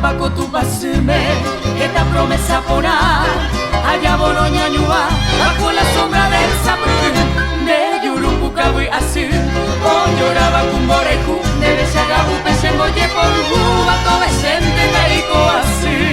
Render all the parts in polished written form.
bakotu basume, esta promesa pona, allá boroña ñua, bajo la sombra del sapun, de yurupuka voy azul, o lloraba con boreju, de besagabu pesemboye por guba, todo esente meiko azul.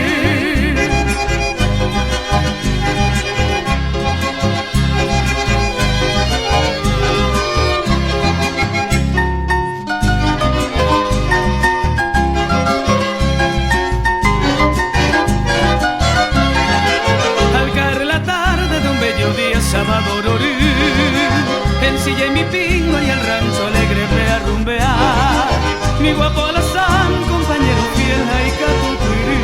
Sábado Ororú, ensillé mi pingo y el rancho alegre me a rumbear. Mi guapo alazán, compañero fiel, ay catuturú,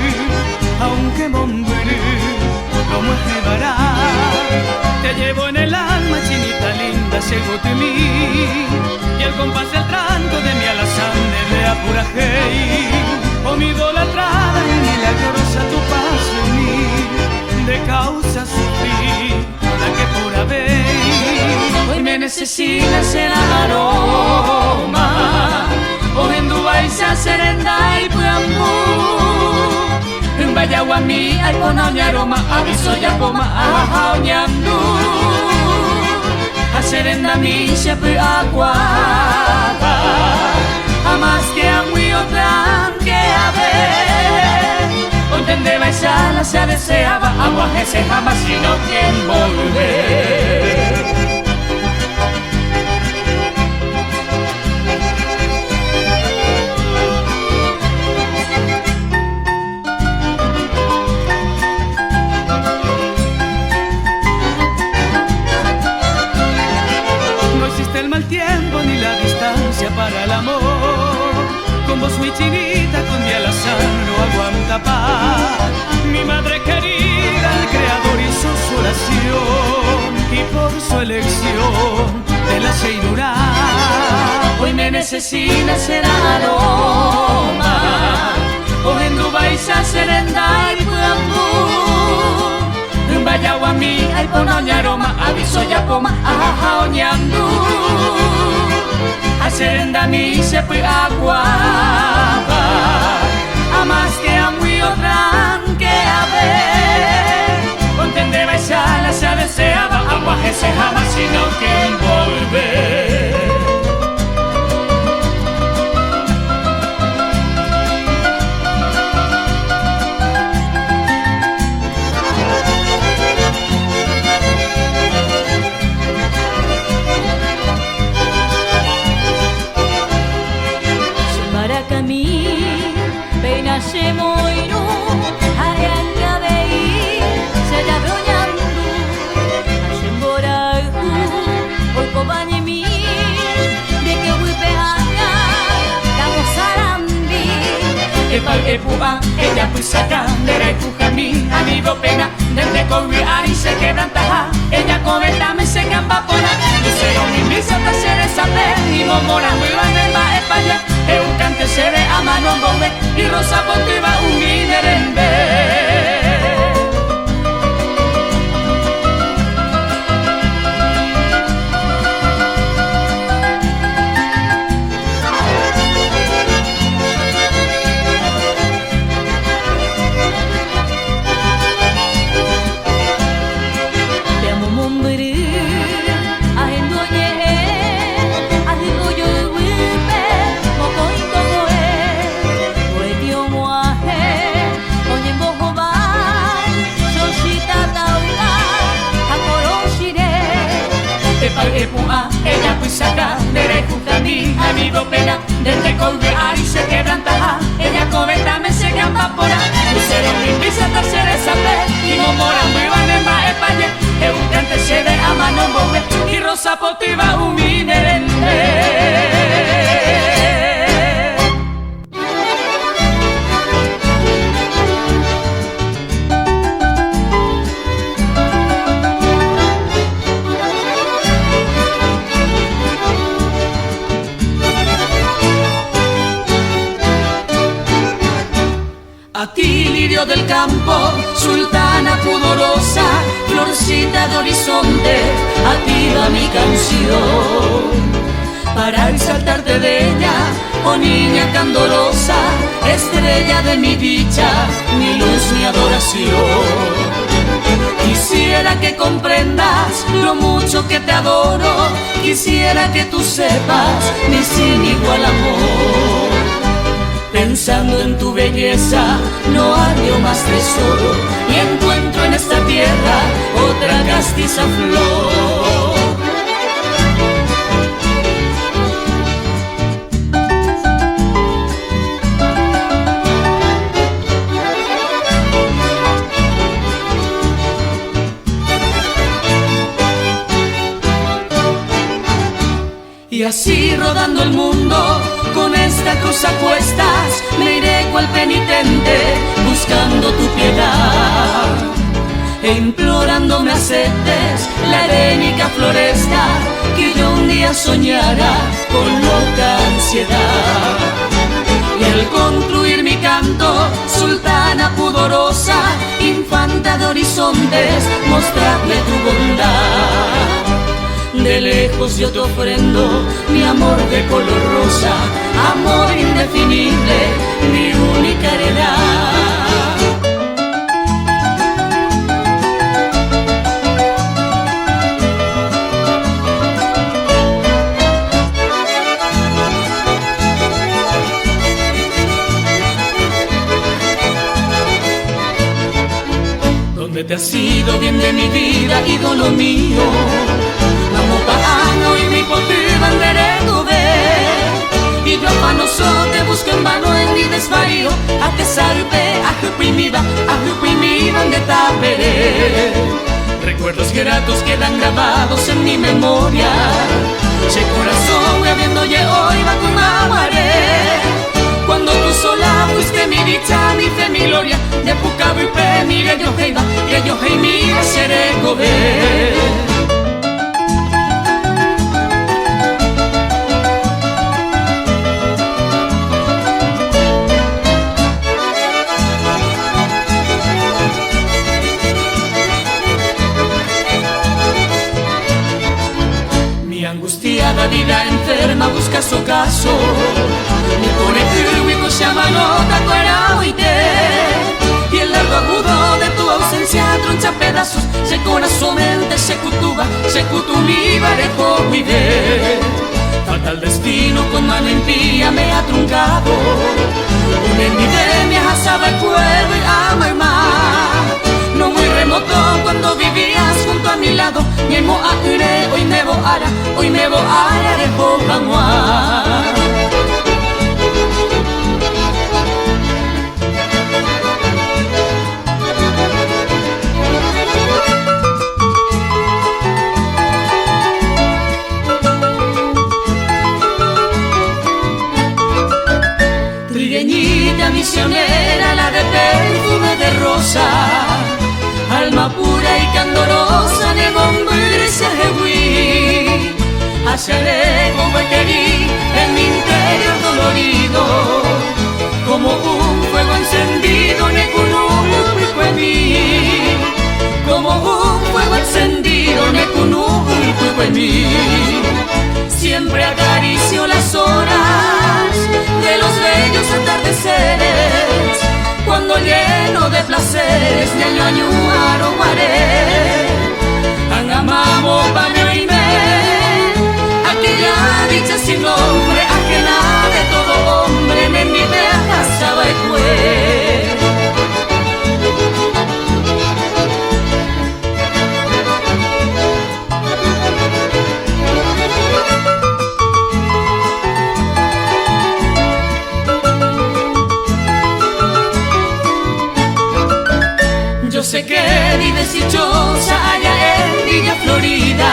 aunque momburú, no me llevará. Te llevo en el alma, chinita linda, seguro de mí. Y el compás del tranco de mi alazán de apurajei. Oh, mi idolatrada y milagrosa tu paso en mí, de causa sufrí. Que pura vez hoy me necesita ser aroma, hoy en Dubai se serenda y puambu, en Bayaguami hay ponoña aroma, aviso ya coma a ñandu, a serenda mi se pe agua, a más que a muy otra que a ver. Donde baisala se deseaba agua ese jamás sino quien volver. No existe el mal tiempo ni la distancia para el amor. Con vos mi chinita, con mi alazán no aguanta paz. Mi madre querida, el creador hizo su oración y por su elección de la Seirurá. Hoy me necesita ser aroma, hoy en Dubai se serenda y puambu, en Bayaguami hay ponoña aroma, aviso ya poma a oñandu. A serenda mi se fue agua, a más que a muy otra que a ver. Contende baisala se deseaba agua ese jamás sino quien volver. Semoinu, arianga bei, saya broñandu, ashemboraihu, oiko bañemi, de que huipeanga, damos sarambi. Epal epua, ella pusaca, dera y pujami, amigo pena, desde corri ari se quebrantaja, ella covetame se campapona, y se mi misa ta sere saber, y momora muy grande va espalla. Eu cante se ve a mano bombe y rosa pontiva un minerembe. Te amo mumbiri, ahendoñe, adigo yo wipe. Epua, ella pusaca, dera y pujami, amigo pena, desde colve ari se quebrantaja, ella covetame se campapora, lucero mi misa ta sere saber, y momora muy vanema españa, eu cante se ve a mano bombe, y rosa potiva un minerente. A ti, lirio del campo, sultana pudorosa, florcita de horizonte, a ti va mi canción. Para exaltarte de ella, oh niña candorosa, estrella de mi dicha, mi luz, mi adoración. Quisiera que comprendas lo mucho que te adoro, quisiera que tú sepas mi sin igual amor. Pensando en tu belleza no hallo más tesoro, y encuentro en esta tierra otra castiza flor. Y así rodando el mundo, con esta cruz a cuestas, me iré cual penitente, buscando tu piedad, e implorando me aceptes la herénica floresta, que yo un día soñara con loca ansiedad. Y al concluir mi canto, sultana pudorosa, infanta de horizontes, mostrarme tu bondad. De lejos yo te ofrendo mi amor de color rosa, amor indefinible, mi única heredad. Donde te has ido bien de mi vida, ídolo mío, amo pagano y mi poder banderero de, y yo afanoso te busco en vano en mi desvarío, a te salve, a jupimiba de taperé. Recuerdos gratos quedan grabados en mi memoria, che corazón habiendo ye hoy va con amaré. Cuando tú sola fuiste mi dicha, mi fe, mi gloria, de pucabo y pe, mire yo heiba, que yo hei mire seré gobe. Angustiada vida enferma busca su caso, mi conejo se llama nota y el largo agudo de tu ausencia troncha pedazos, se corazón mente, se cutuba, se cutumiba de cuide. Fatal destino con mano impía me ha truncado, una epidemia asaba el cuerpo y ama el mar. No muy remoto cuando vivías junto a mi lado, mi emo aire, hoy me voara de Popamuar. Trigueñita misionera, la de perfume de rosa, alma pura y candorosa de bomber se jehuí. Hallaré como querí en mi interior dolorido, como un fuego encendido en el mí, como un fuego encendido en el mí. Siempre acaricio las horas de los bellos atardeceres, cuando lleno de placeres de año a año aromaré. Angamamo baño y me, aquella dicha sin nombre, ajena de todo hombre, me envidia casaba y fue. Yo sé que vives dichosa allá en Villa Florida,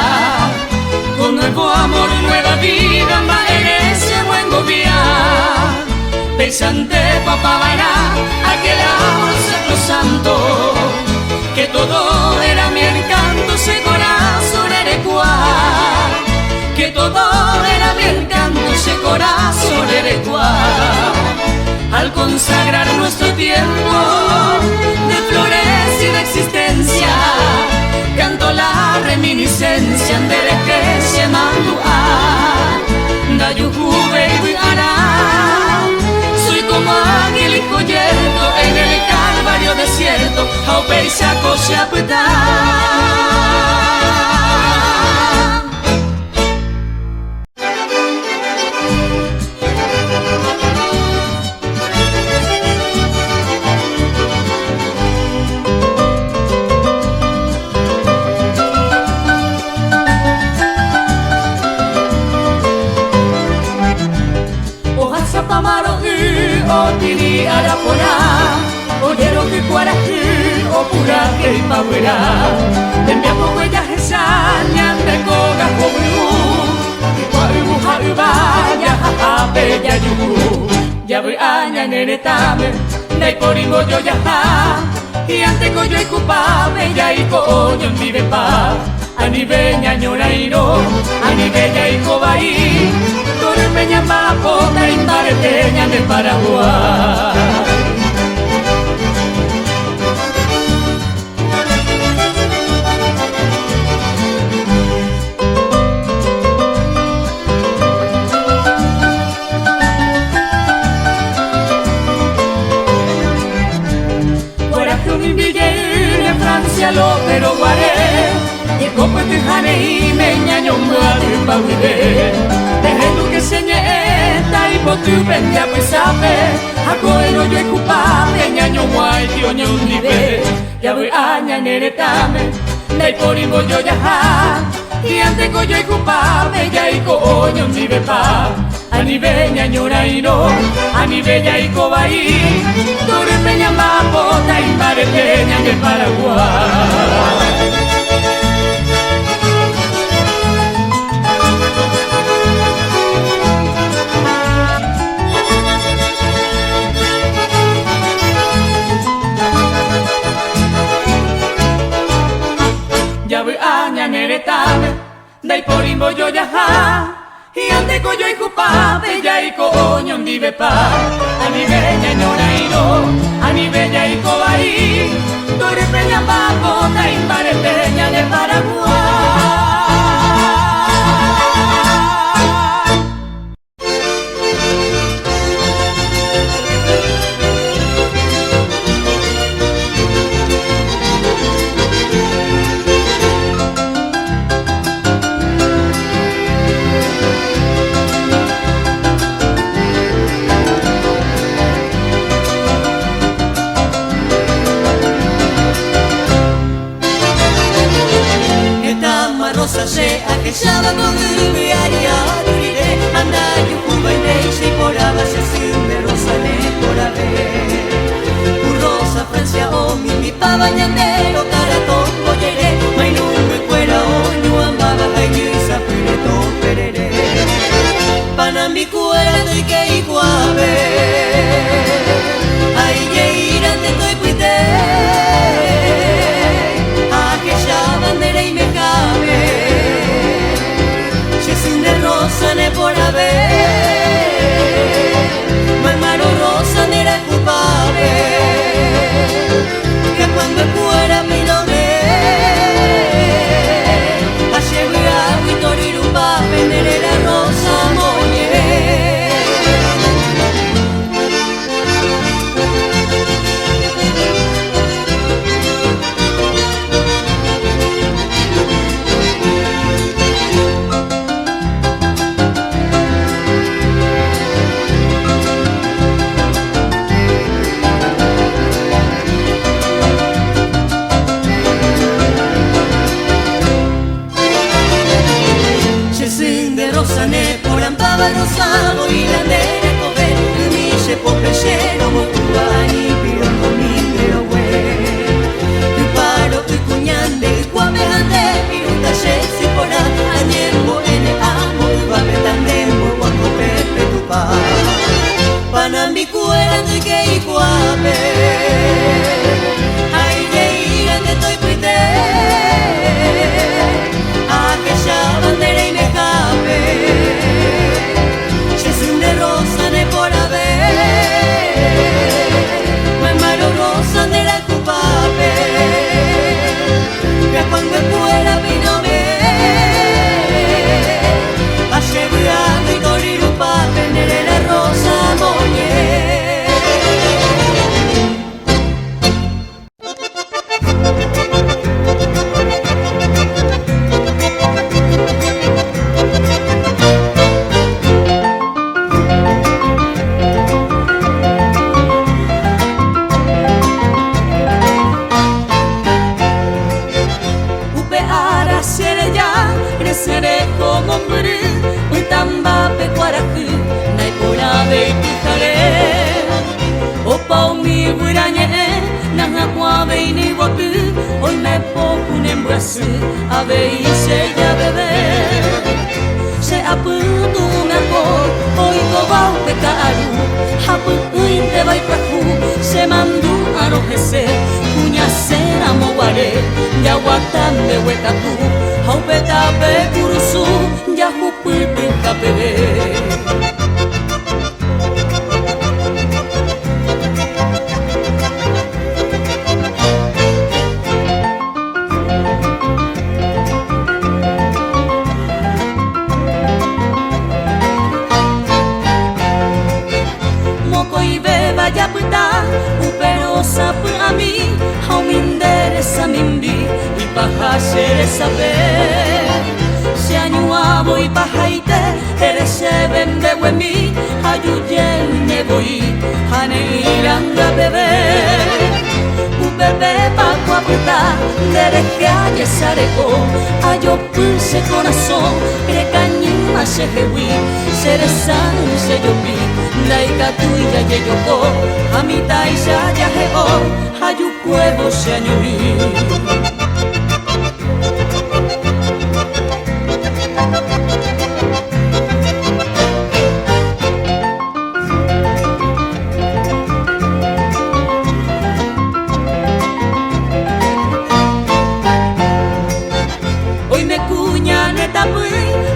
con nuevo amor, nueva vida, ma en ese buen gobierno. Pesante papá vará, aquel amor sacrosanto, que todo era mi encanto, ese corazón erecuá, que todo era mi encanto, ese corazón erecuá. Al consagrar nuestro tiempo de flores y de existencia, canto la reminiscencia de que se mandua, da yujuve y hará. Soy como águila mau peisako siapeta. Tiri arapona, oyero que cuaraje, o pura que pavera. Tembia poco ella esañan de coga cobru, y cuaru haruba ya bella yugu. Ya voy aña neretame, dai poringo yo ya ha, y ante coyo y culpable ya y coño vive pa. Ani beña ñorairo, ani bella y cobaí. Peña mapota y mareteña de Paraguay. Guaraje un billete en Francia lo pero guaré. Y el copo te jane y me ñaño un guarde pa' vivir. Dejando que señeta y por tu venga pues sabe. Acuero yo culpable ñaño guay tío ño nive. Ya voy aña neretame, dai porimbo yo ya ha. Y ante coyo y culpable ya y coño nive pa. Ani beña ñoraino, ani bella y cobaí. Torre peña mapota y mareteña de Paraguay. Ya voy aña neretame, dai porimbo yo ya ha. Y ante coyo y culpable ya y coño vive pa. Ani bella ñoraino, ani bella y cobaí. Torre peña mapota y mareteña de Paraguay. Se aquellaba con viaria durite anda yo cuba y neise y por abase sin de rosane por haber un rosa Francia o mi pa bañandero caratón boyere mainu me cuera o ñu amaba ay yuisa pireto perere panambi cuera doy que iguave ay yeira te doy cuite aquella bandera y me cabe Rosane por haber Malmaro Rosa era culpable que cuando fuera su aveise ya bebé se apuntu me akor hoy kobau pekaru hapu uinte vai praku se mandu arojese punya sera moware ya watan de wekatu haupeta pe kurusu ya huputu kapere. Vaya puta, pero sabe a mí, how me interesa mimbi y paja ser saber. Si añuavo y pajaite, eres vende huemi, ayuye me voy, hane iranga bebé. Bebé pa' puta, dere que haya sareco, ayo pulse corazón, crecañima se jewi, seresan se yopi. Laika tuya yeyoko, amita isa ya heo, ayu cuevo se añorí. Hoy me cuña neta pui,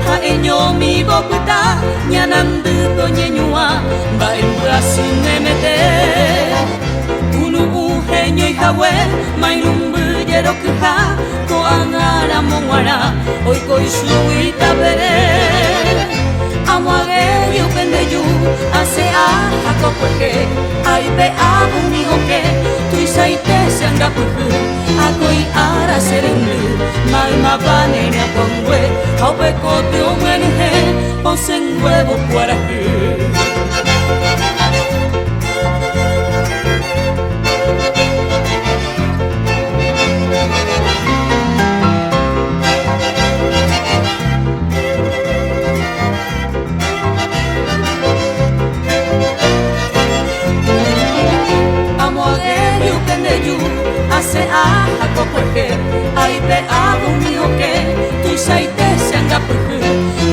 ha eño mi boputa, ñanandu toñeñua, va en brasil me mete. Unu ujeño y jahue, mairumbu yero kuja, koangara monguara, hoy koi suita bere. Amuage yo pendeyu, hace a jaco porque, ay pe abu mi hoke, tu isaite se anga puju, akoi ara serengu, malma banene a pongwe, haupe kote o muenuje, ponse en huevo cuarajú. Hace a jaco porque ay pe abu mi hoke tu isaite se anga puju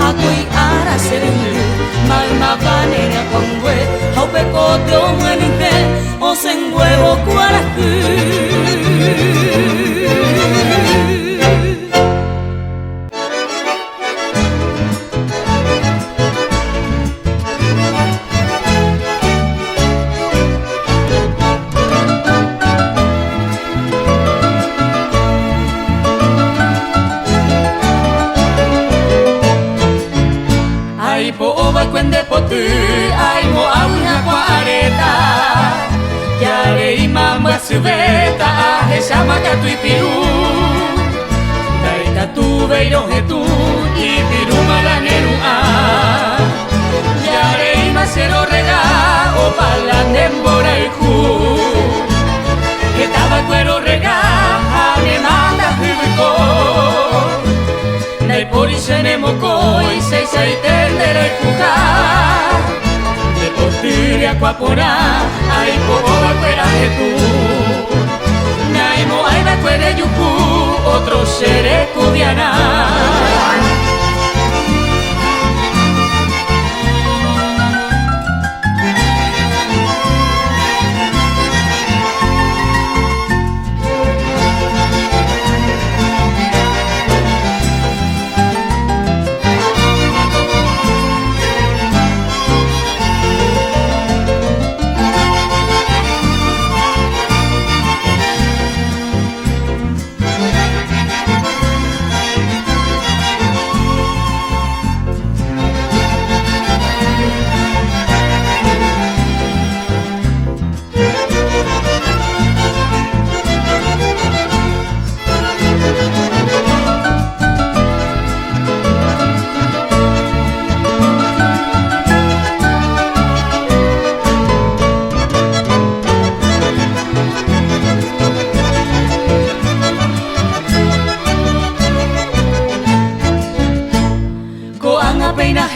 akoi ara serengu malma banene a pongwe haupe kote o muenuje ponse en huevo cuarajú. Ay mo auna cuareta Yare y mamba subeta Aje shamaka tu y piru Daita tu beiro he tu Y piru malaneru a Yare y masero rega O palandembora y ju Que taba cuero rega Ane manda jubico Nai pori se ne moko Y se tendere kuka Tiri aquapora, ay poba fuera de tú. Naimo ay da cuere yuku, otro seré cudiana.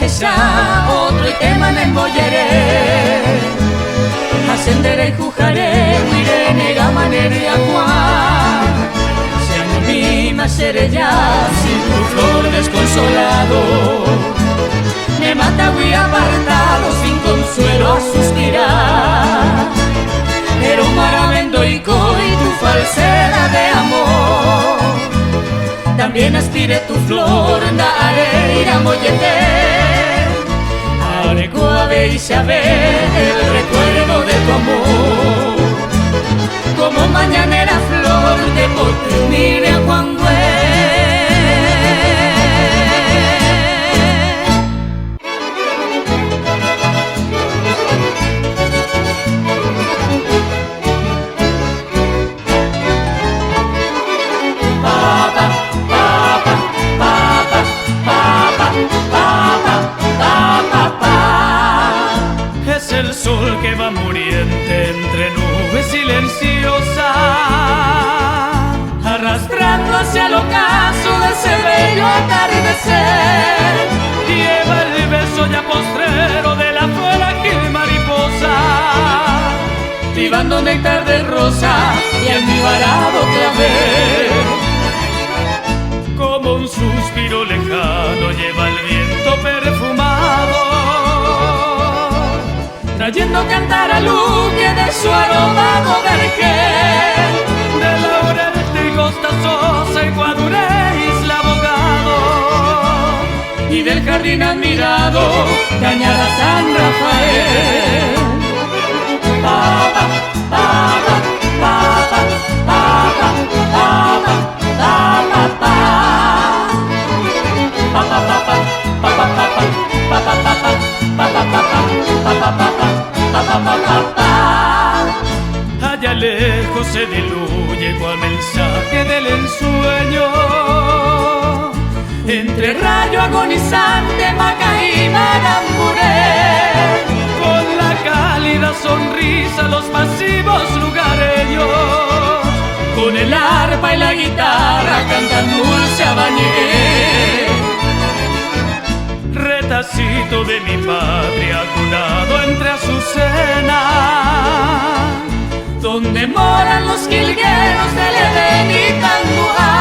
esa otro tema en boyere ascendere jujare uire nega manere aqua se anima seré ya sin tu flor desconsolado? Me mata muy apartado, sin consuelo a suspirar. Era un maravento y tu falsedad de amor. También aspiré tu flor, da areira molleter. Arecoa y saber el recuerdo de tu amor. Como mañanera flor de potrunire a cuando es el sol que va muriente entre nubes silenciosas, arrastrando hacia el ocaso de ese bello atardecer. lleva el beso ya postrero de la frágil mariposa, Tibando néctar de rosa y almibarado clavel. como un suspiro lejano lleva el viento perfumado, trayendo cantar a Luque de su aromado vergel. de laurel, trigosta, sosa y guaduré, isla abogado, Y del jardín admirado, Cañada San Rafael. Papa, papa, papa, papa, papa, papa, papa. Papa, papa, papa, papa, papa, papa, papa, papa, papa. allá lejos se diluye cual mensaje del ensueño, Entre rayo agonizante, Macaí, Maramburé. con la cálida sonrisa los pasivos lugareños, Con el arpa y la guitarra cantan dulce habanero. retacito de mi patria cunado entre azucenas, Donde moran los jilgueros del Edén y Tanguá.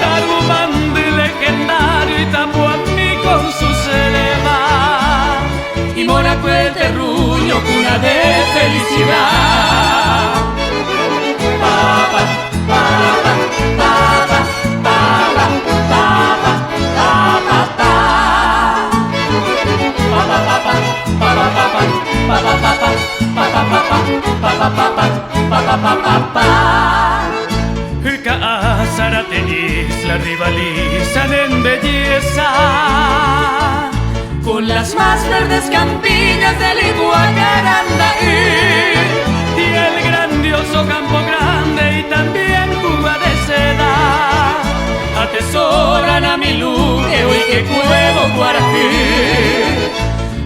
Tarumandi legendario y Tapuamí con su selva, Y Monaco el terruño, cuna de felicidad. Papa, papa, papa, papa, papa, papa, papa. Papa, papa, papa, papa, papa, papa, papa, papa, papa, papa, papa, papa. Zárate y Isla rivalizan en belleza, Con las más verdes campiñas del Iguacarandaí. y el grandioso Campo Grande y también Cuba de Seda, Atesoran a mi Luque, hoy que cuevo Guarají.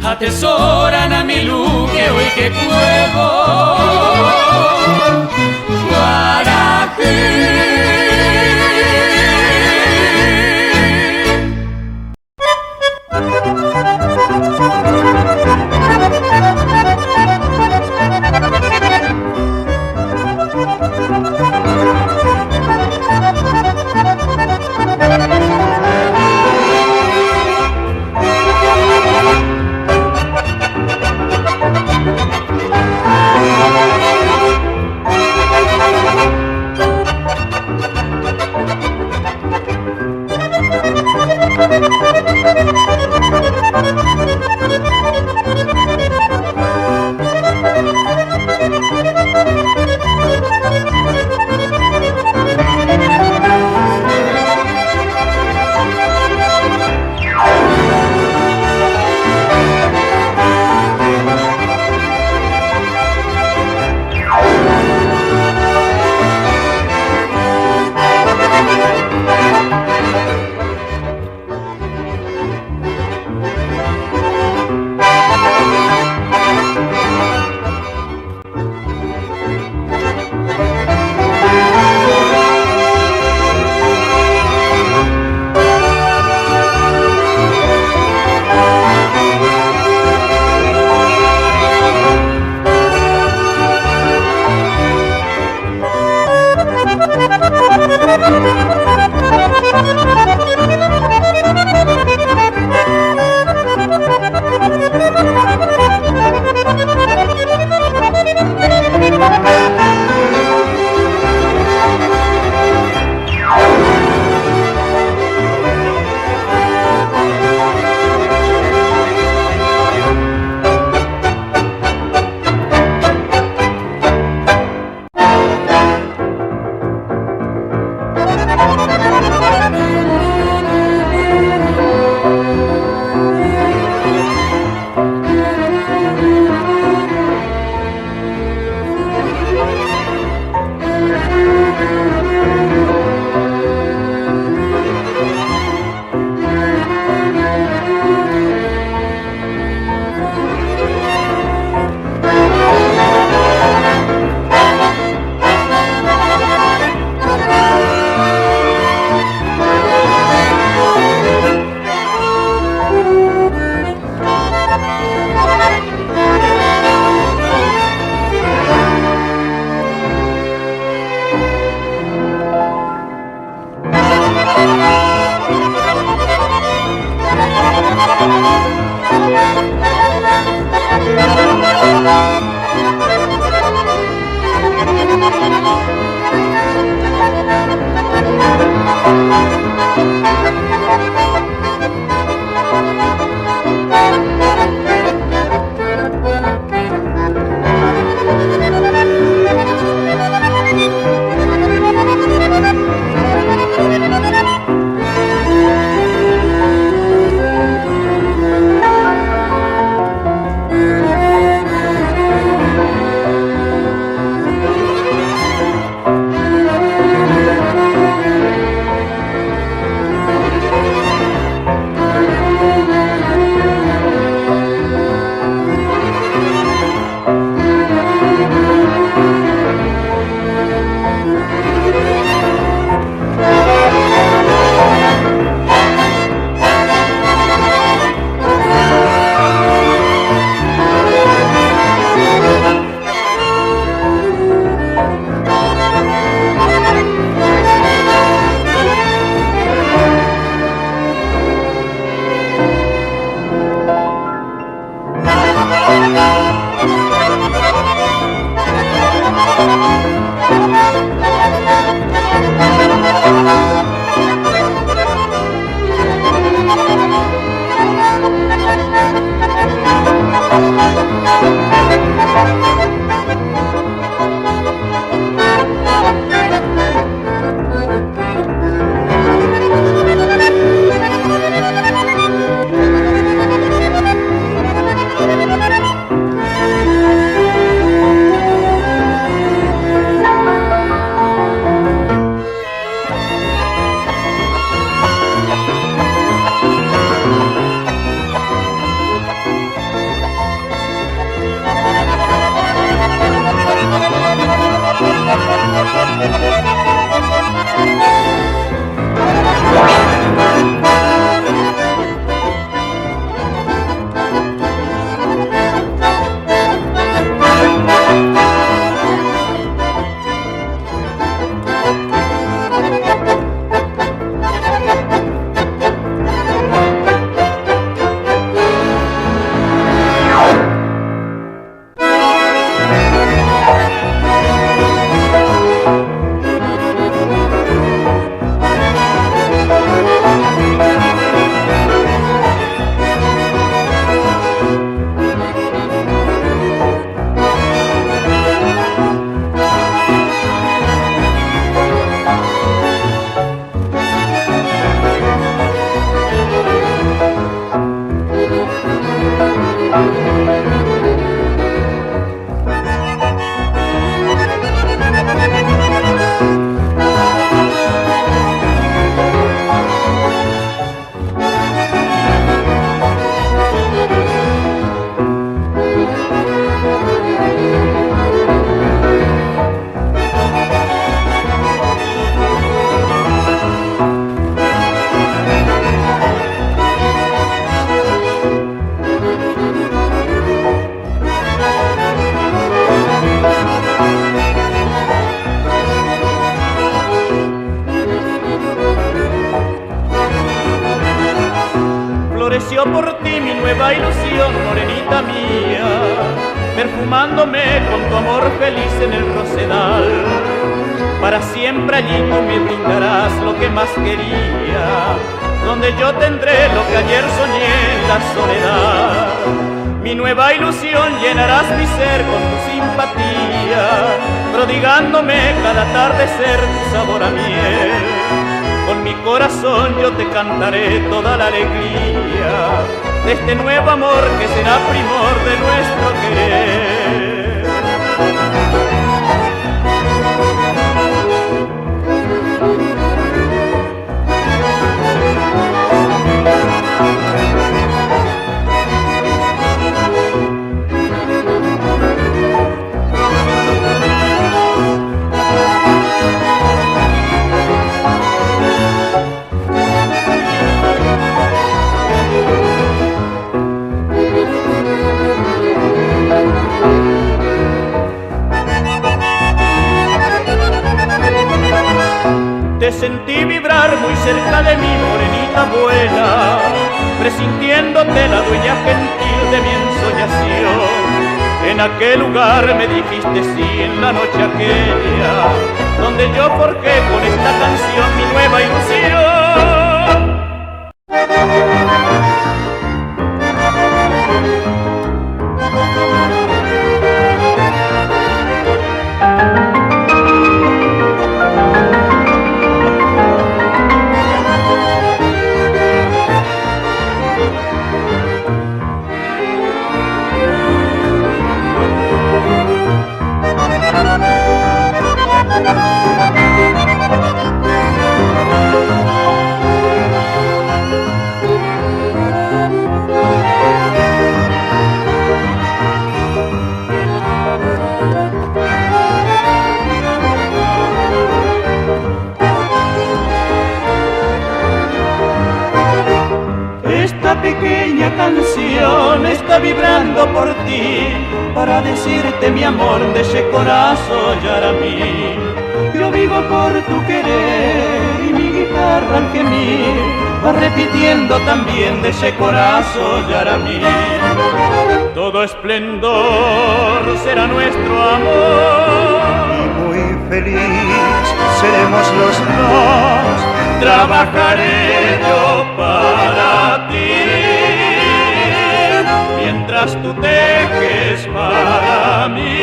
Atesoran a mi Luque, hoy que cuevo Guarají. perfumándome con tu amor feliz en el rosedal. Para siempre allí tú me brindarás lo que más quería, donde yo tendré lo que ayer soñé en la soledad. Mi nueva ilusión llenarás mi ser con tu simpatía, prodigándome cada atardecer tu sabor a miel. Con mi corazón yo te cantaré toda la alegría de este nuevo amor que será primor de nuestro querer. Te sentí vibrar muy cerca de mi morenita buena, presintiéndote la dueña gentil de mi ensoñación. En aquel lugar me dijiste sí en la noche aquella, donde yo forjé con esta canción mi nueva ilusión. Esta pequeña canción está vibrando por ti, para decirte mi amor de ese corazón yaramí. Yo vivo por tu querer y mi guitarra al gemir va repitiendo también de ese corazón yaramí. Todo esplendor será nuestro amor y muy feliz seremos los dos. Trabajaré yo para ti, mientras tú tejes para mí,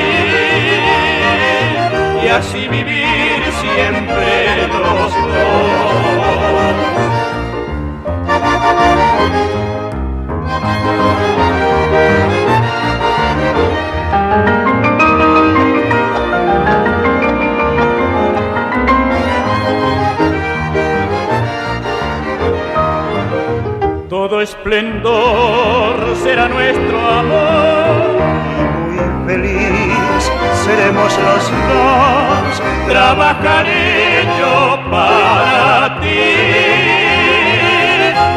y así vivir siempre los dos. Todo esplendor será nuestro amor y muy feliz seremos los dos. Trabajaré yo para ti,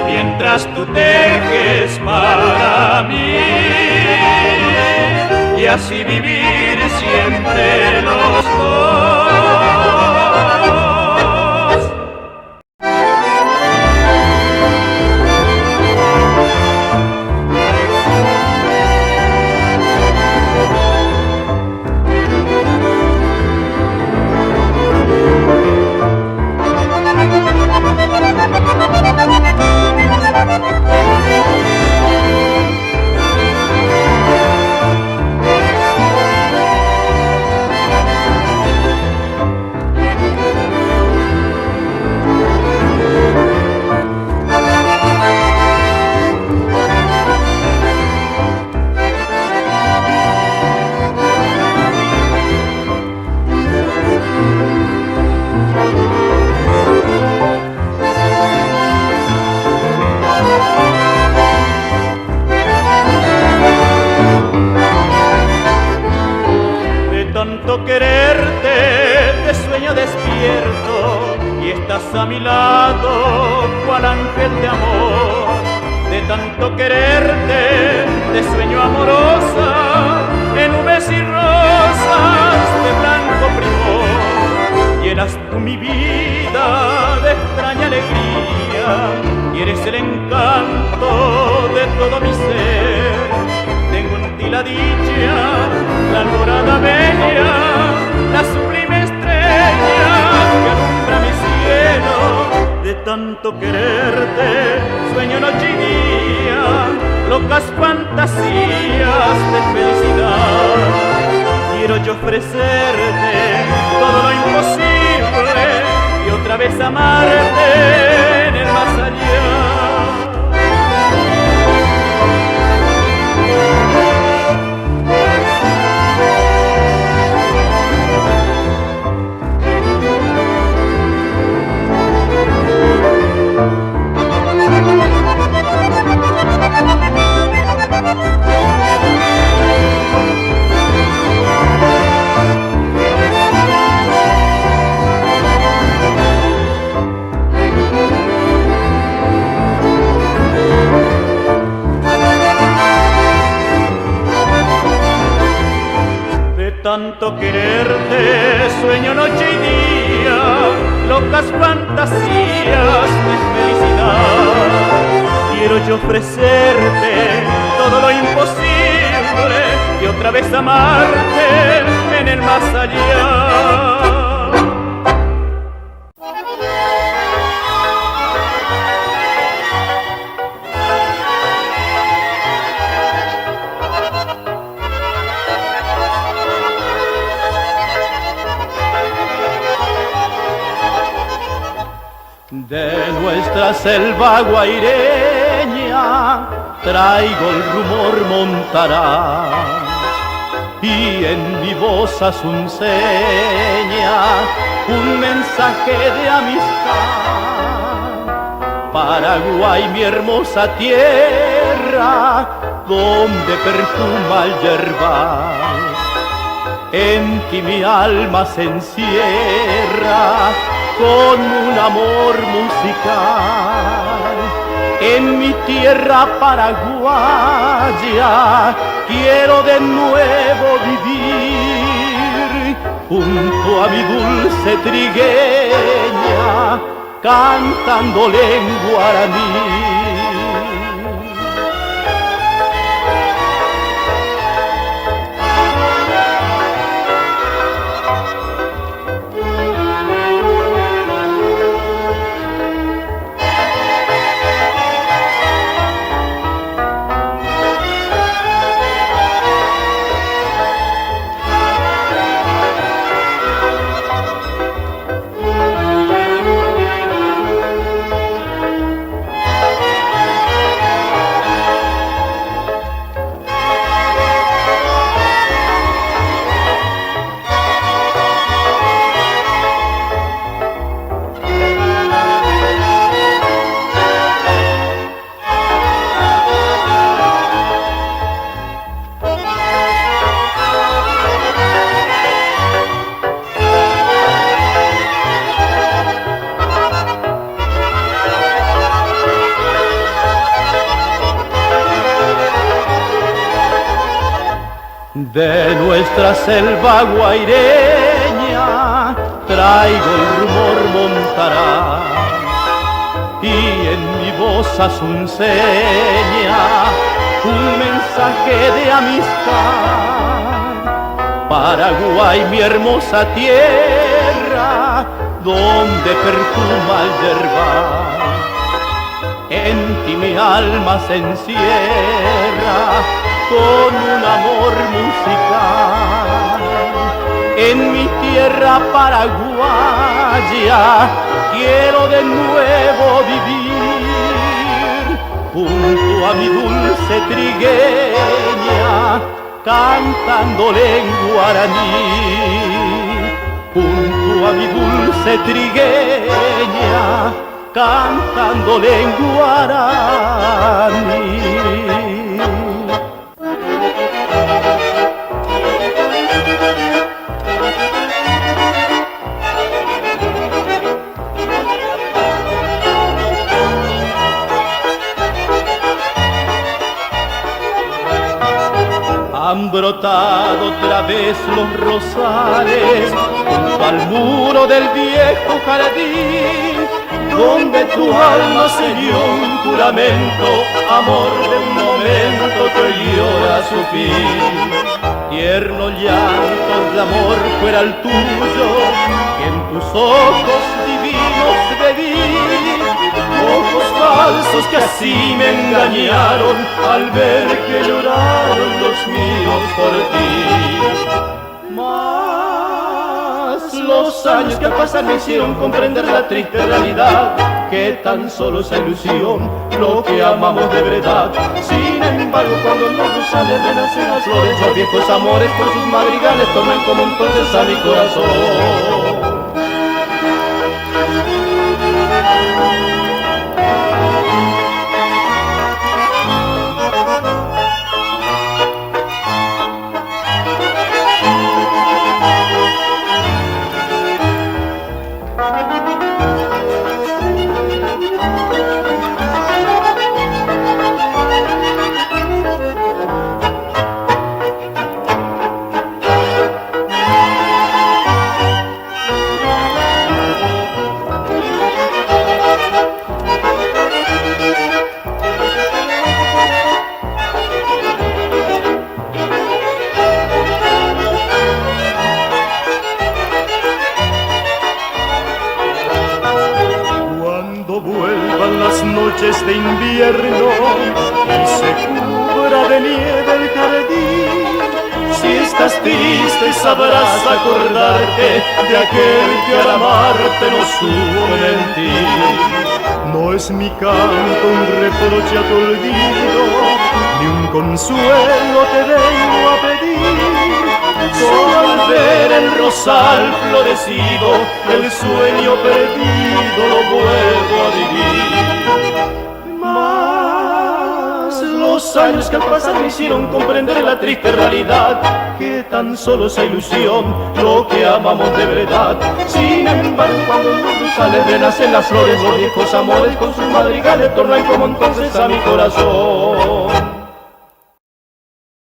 mientras tú tejes para mí, y así vivir siempre los dos. Tanto quererte, te sueño despierto y estás a mi lado, cual ángel de amor. De tanto quererte, te sueño amorosa, en nubes y rosas de blanco primor. Llenas tú mi vida de extraña alegría y eres el encanto de todo mi ser. Tengo en ti la dicha tanto quererte, sueño noche y día, locas fantasías de felicidad. Quiero yo ofrecerte todo lo imposible y otra vez amarte en el más allá. Tanto quererte, sueño noche y día, locas fantasías de felicidad. Quiero yo ofrecerte todo lo imposible y otra vez amarte en el más allá. De nuestra selva guaireña traigo el rumor montará y en mi voz asunceña un mensaje de amistad. Paraguay, mi hermosa tierra, donde perfuma el yerbal, en ti mi alma se encierra con un amor musical. En mi tierra paraguaya quiero de nuevo vivir, junto a mi dulce trigueña, cantándole en guaraní. De nuestra selva guaireña traigo el rumor montará y en mi voz asunceña un mensaje de amistad. Paraguay, mi hermosa tierra, donde perfuma el yerbal, en ti mi alma se encierra con un amor musical. En mi tierra paraguaya quiero de nuevo vivir, junto a mi dulce trigueña, cantándole en guaraní. Junto a mi dulce trigueña, cantándole en guaraní. Han brotado otra vez los rosales junto al muro del viejo jardín, donde tu alma selló un juramento, amor de un momento que hoy llora su fin. Tierno llanto de amor fuera el tuyo, que en tus ojos divinos bebí, ojos falsos que así me engañaron al ver que lloraron los míos por ti. Mas los años que al pasar me hicieron comprender la triste realidad, que tan solo es ilusión lo que amamos de verdad. Sin embargo, cuando en los rosales renacen las flores, los viejos amores con sus madrigales tornan como entonces a mi corazón. Noches de invierno y se cubra de nieve el jardín. Si estás triste sabrás acordarte de aquel que al amarte no supo mentir. No es mi canto un reproche a tu olvido, ni un consuelo te vengo a pedir. Solo al ver el rosal florecido, el sueño perdido lo vuelvo a vivir. Mas los años que al pasar me hicieron comprender la triste realidad, que tan solo es ilusión lo que amamos de verdad. Sin embargo, cuando en los rosales renacen las flores, los viejos amores con sus madrigales tornan como entonces a mi corazón.